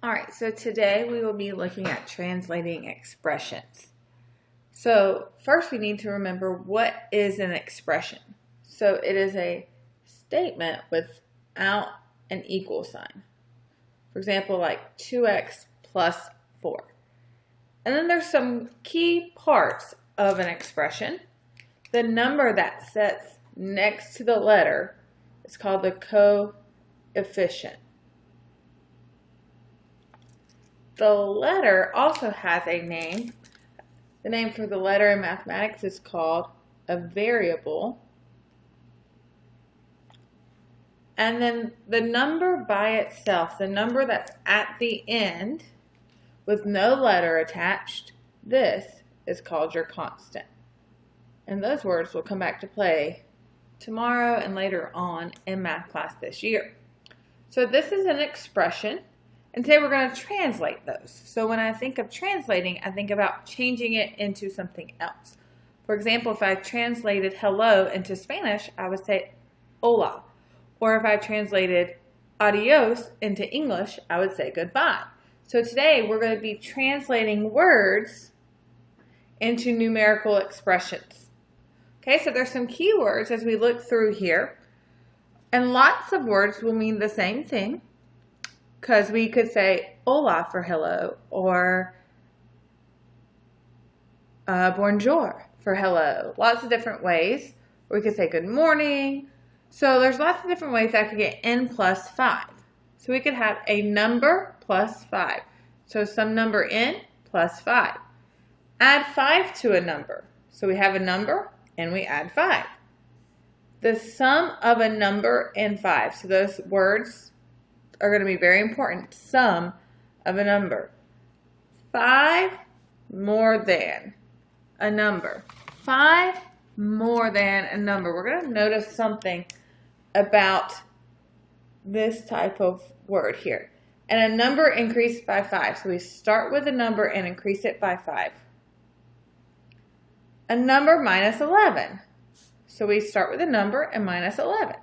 All right, so today we will be looking at translating expressions. So first we need to remember what is an expression. So it is a statement without an equal sign. For example, like 2x plus 4. And then there's some key parts of an expression. The number that sits next to the letter is called the coefficient. The letter also has a name. The name for the letter in mathematics is called a variable. And then the number by itself, the number that's at the end with no letter attached, this is called your constant. And those words will come back to play tomorrow and later on in math class this year. So this is an expression. And today we're going to translate those. So when I think of translating, I think about changing it into something else. For example, if I translated hello into Spanish, I would say hola. Or if I translated adios into English, I would say goodbye. So today we're going to be translating words into numerical expressions. Okay, so there's some keywords as we look through here. And lots of words will mean the same thing. Because we could say hola for hello or bonjour for hello. Lots of different ways. We could say good morning. So there's lots of different ways that could get n plus 5. So we could have a number plus 5. So some number n plus 5. Add 5 to a number. So we have a number and we add 5. The sum of a number and 5. So those words are going to be very important. Sum of a number. 5 more than a number. 5 more than a number. We're going to notice something about this type of word here. And a number increased by 5. So we start with a number and increase it by 5. A number minus 11. So we start with a number and minus 11.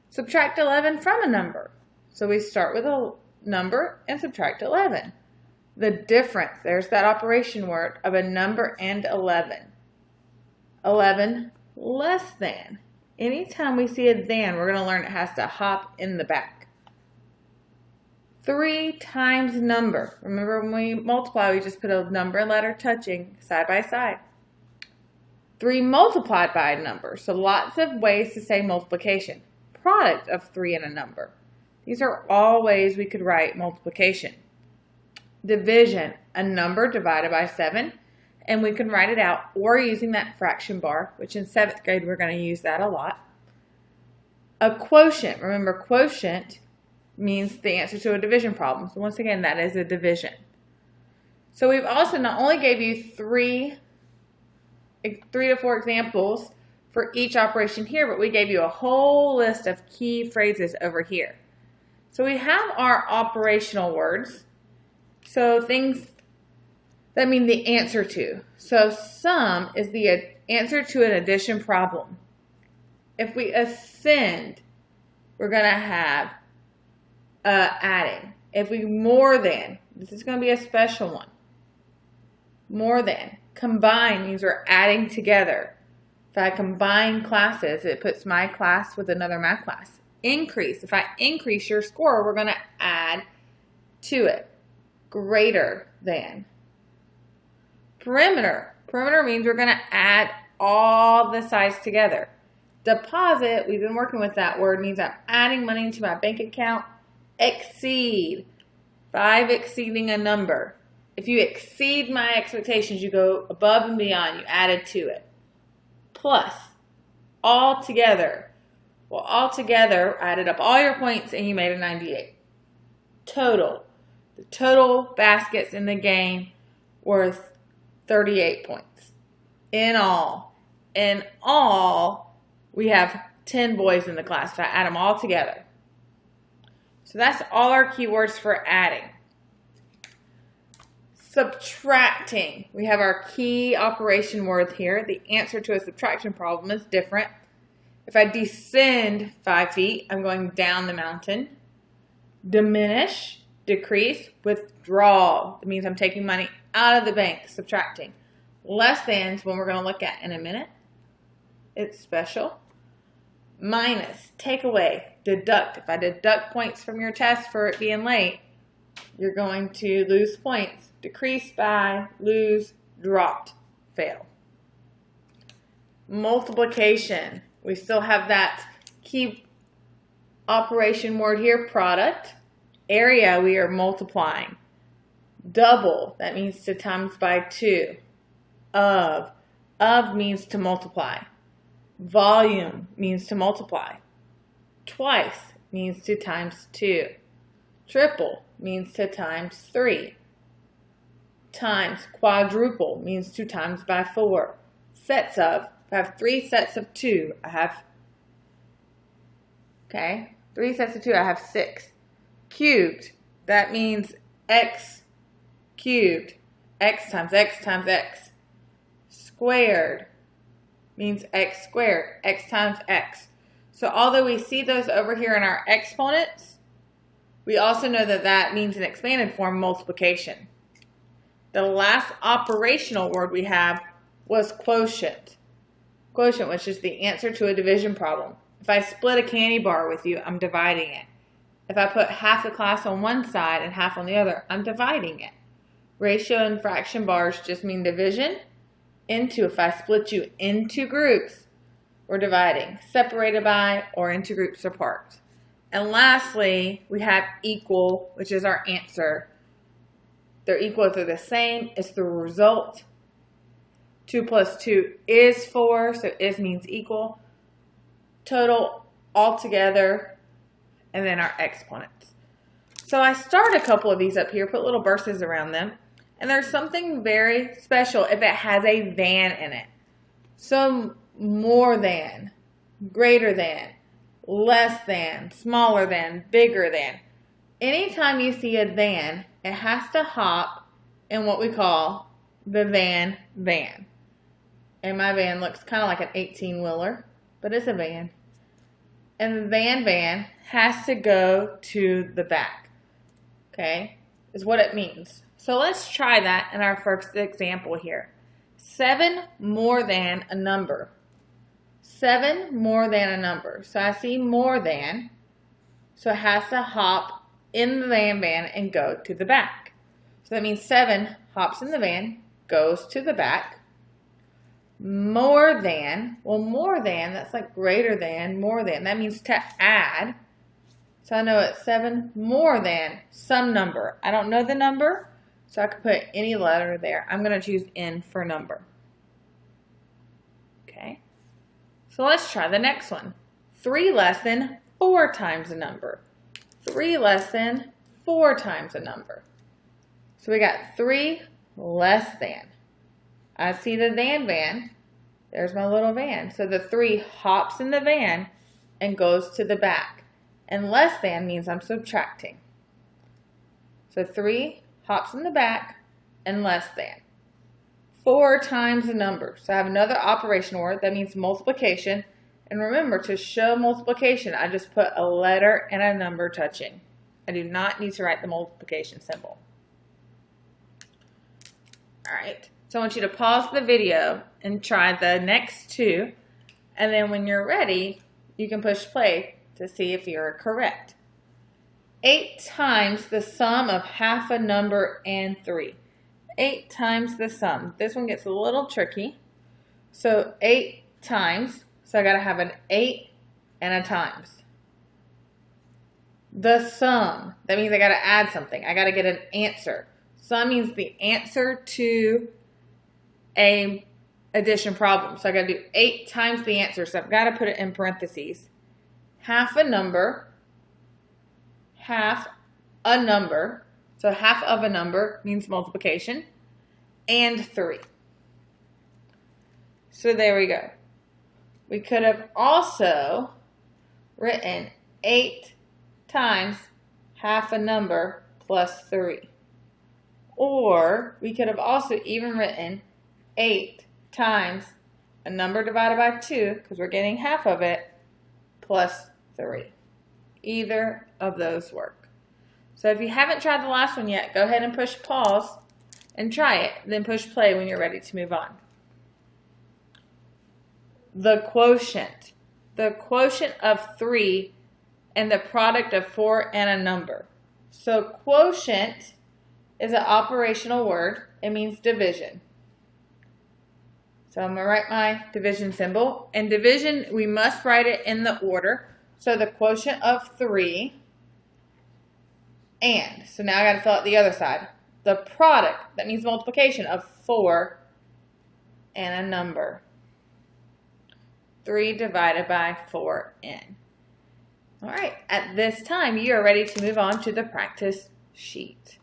Subtract 11 from a number. So we start with a number and subtract 11. The difference, there's that operation word of a number and 11. 11 less than. Anytime we see a than, we're going to learn it has to hop in the back. 3 times number. Remember when we multiply, we just put a number and letter touching side by side. 3 multiplied by a number. So lots of ways to say multiplication. Product of 3 and a number. These are all ways we could write multiplication. Division, a number divided by 7, and we can write it out or using that fraction bar, which in 7th grade we're going to use that a lot. A quotient, remember quotient means the answer to a division problem. So once again, that is a division. So we've also not only gave you three to four examples for each operation here, but we gave you a whole list of key phrases over here. So we have our operational words, so things that mean the answer to. So sum is the answer to an addition problem. If we ascend, we're going to have adding. If we more than, this is going to be a special one. More than. Combine means we're adding together. If I combine classes, it puts my class with another math class. Increase. If I increase your score, we're going to add to it. Greater than. Perimeter. Perimeter means we're going to add all the sides together. Deposit, we've been working with that word, means I'm adding money to my bank account. Exceed. 5 exceeding a number. If you exceed my expectations, you go above and beyond. You added to it. Plus. All together. Well, all together, added up all your points and you made a 98. Total. The total baskets in the game worth 38 points. In all, we have 10 boys in the class. If I add them all together. So that's all our keywords for adding. Subtracting. We have our key operation word here. The answer to a subtraction problem is different. If I descend 5 feet, I'm going down the mountain. Diminish. Decrease, withdraw. That means I'm taking money out of the bank, subtracting. Less than is when we're going to look at in a minute. It's special. Minus, take away, deduct. If I deduct points from your test for it being late, you're going to lose points. Decrease by, lose, dropped, fail. Multiplication. We still have that key operation word here, product. Area, we are multiplying. Double, that means to times by 2. Of means to multiply. Volume means to multiply. Twice means to times 2. Triple means to times 3. Times quadruple means to times by 4. Sets of, if I have 3 sets of 2, I have, 3 sets of 2, I have 6. Cubed, that means x cubed. X times x times x. Squared means x squared. X times x. So although we see those over here in our exponents, we also know that that means an expanded form, multiplication. The last operational word we have was quotient. Quotient, which is the answer to a division problem. If I split a candy bar with you, I'm dividing it. If I put half the class on one side and half on the other, I'm dividing it. Ratio and fraction bars just mean division. Into, if I split you into groups, we're dividing. Separated by or into groups or parts. And lastly, we have equal, which is our answer. They're equal if they're the same. It's the result. 2 plus 2 is 4, so is means equal. Total altogether, and then our exponents. So I start a couple of these up here, put little verses around them. And there's something very special if it has a than in it. So more than, greater than, less than, smaller than, bigger than. Anytime you see a than, it has to hop in what we call the van. And my van looks kind of like an 18-wheeler, but it's a van. And the van has to go to the back, okay, is what it means. So let's try that in our first example here. 7 more than a number. 7 more than a number. So I see more than, so it has to hop in the van and go to the back. So that means 7 hops in the van, goes to the back. More than, well, more than, that's like greater than, more than. That means to add. So I know it's 7 more than some number. I don't know the number, so I could put any letter there. I'm going to choose N for number. Okay. So let's try the next one. 3 less than 4 times a number. 3 less than 4 times a number. So we got 3 less than. I see the van. There's my little van. So the 3 hops in the van and goes to the back. And less than means I'm subtracting. So 3 hops in the back and less than. 4 times a number. So I have another operational word that means multiplication. And remember, to show multiplication, I just put a letter and a number touching. I do not need to write the multiplication symbol. All right. So I want you to pause the video and try the next 2. And then when you're ready, you can push play to see if you're correct. 8 times the sum of half a number and 3. 8 times the sum. This one gets a little tricky. So 8 times, so I got to have an 8 and a times. The sum, that means I got to add something. I got to get an answer. Sum means the answer to a addition problem. So I got to do 8 times the answer. So I've got to put it in parentheses. Half a number, half a number. So half of a number means multiplication, and 3. So there we go. We could have also written 8 times half a number plus 3. Or we could have also even written 8 times a number divided by 2, because we're getting half of it, plus 3. Either of those work. So if you haven't tried the last one yet, go ahead and push pause and try it. Then push play when you're ready to move on. The quotient. The quotient of 3 and the product of 4 and a number. So quotient is an operational word. It means division. So I'm going to write my division symbol. And division, we must write it in the order. So the quotient of 3 and. So now I got to fill out the other side. The product, that means multiplication, of 4 and a number. 3 divided by 4n. All right, at this time, you are ready to move on to the practice sheet.